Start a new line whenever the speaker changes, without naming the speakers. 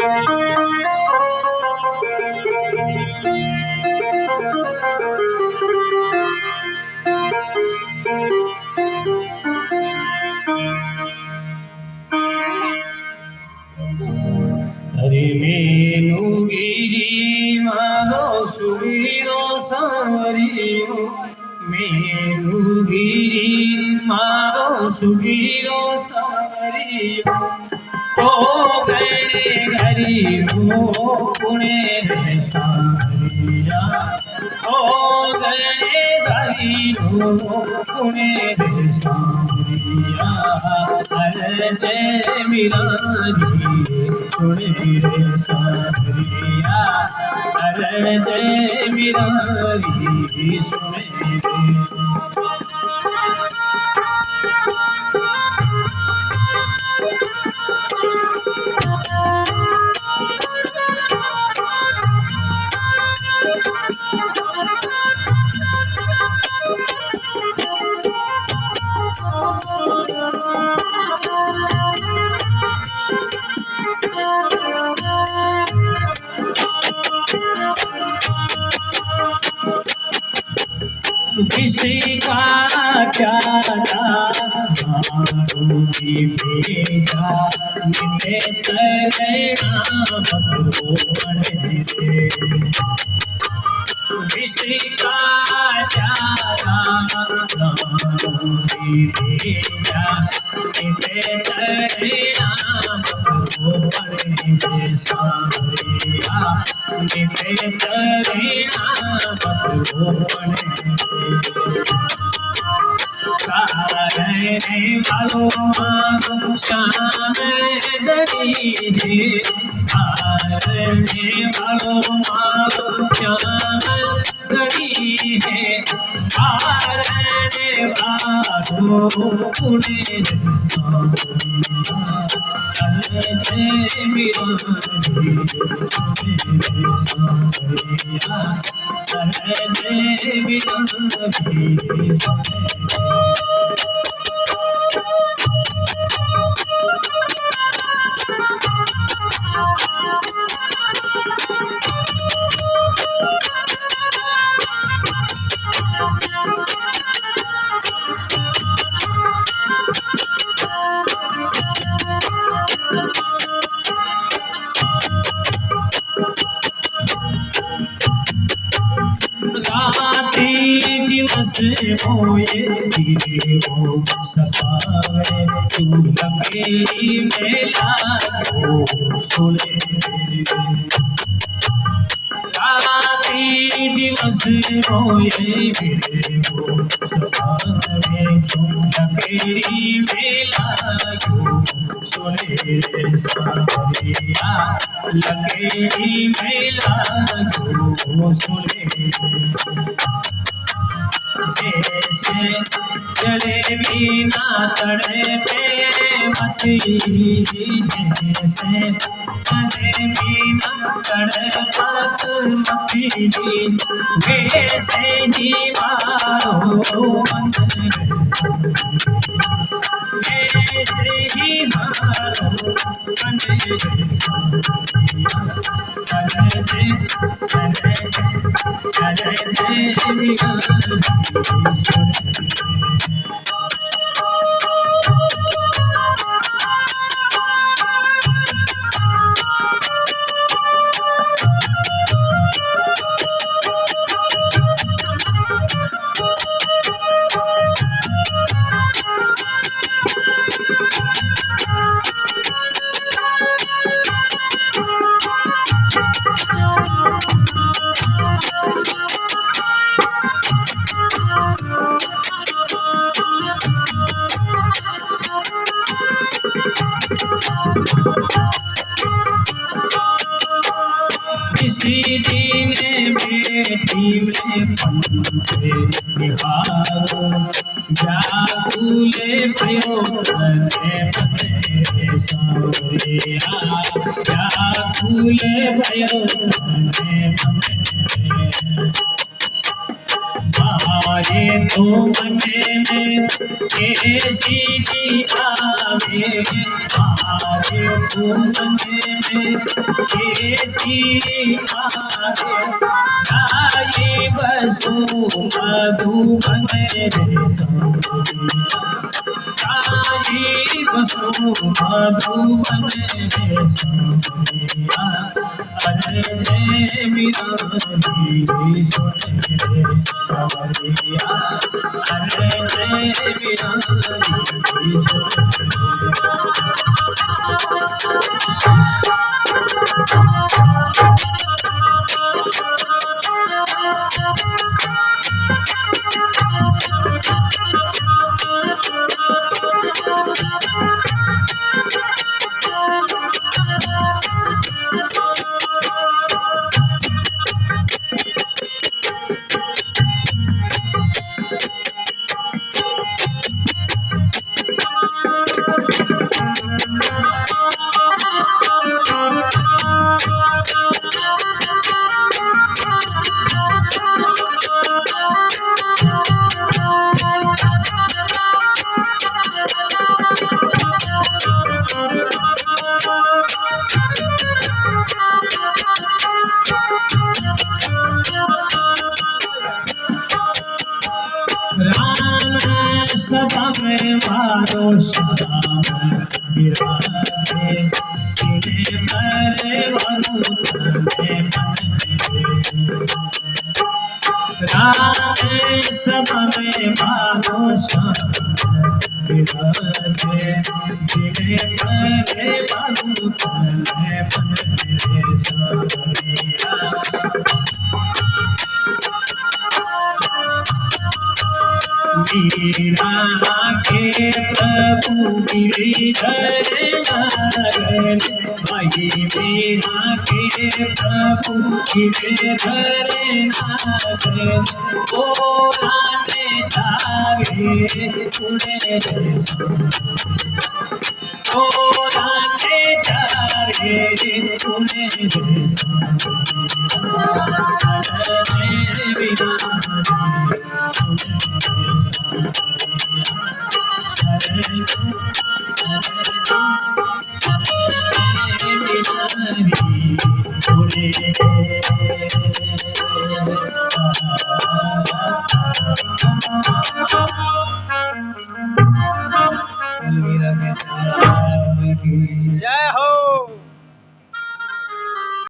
हरि मेनुगिरी मारो सुगिरो सावरियो मेनुगिरी मारो सुगिरो सावरियो तो गणे गरीबो पुणे रे सावरिया ओ गणे गरीबो पुणे रे सावरिया अरे जय मिरारी सुने रे सावरिया अरे जय मिरारी सुने रे किसी का प्यारा मारूंगी भेजा निभे चलेना भगवान रे किसी का प्यारा मारूंगी भेजा निभे चलेना भगवान रे सावरिया निभे चलेना भगवान रहने वालों मानो श्याम दरी रे रहने वालों मानो श्याम दरी रे रहने वालों पुणे सावरिया अरे जय मिरारी सुने सावरिया अरे जय मिरारी सुने दिवस मोए धीरे वो सतावे तू लकेरी मेला को सुने राती दिवस मोए धीरे वो सतावे तू लकेरी मेला को सुने सावरिया लकेरी मेला को सुने जैसे जलेबी ना तड़े पे मछली जैसे जलेबी ना तड़े पात मछली वैसे ही मारो मन वैसे ही मारो मन अरे जय मिरारी किसी दिन बेटी में पंखे निहारो जागुले भयो तने बने सावरिया जागुले भयो तने बने मारे तो मने में कैसी जी आवे आवे तुमने में कैसी आवे साई बसु मधुबन रे सौरिया साई बसु मधुबन रे सौरिया अरे जय बिरारी सुन रे सवरिया अरे जय बिरारी सदा में मारो सदा में विराजे जिने मरे वनु तने मन राम सदा में मारो सदा में विराजे जिने मरे वनु तने मन सवरिया मीरा के प्रभु गिरिधर नागर भाई मीरा के प्रभु गिरिधर नागर ओ राने जावे उड़े ओ राने जावे उड़े अरे बिना Hare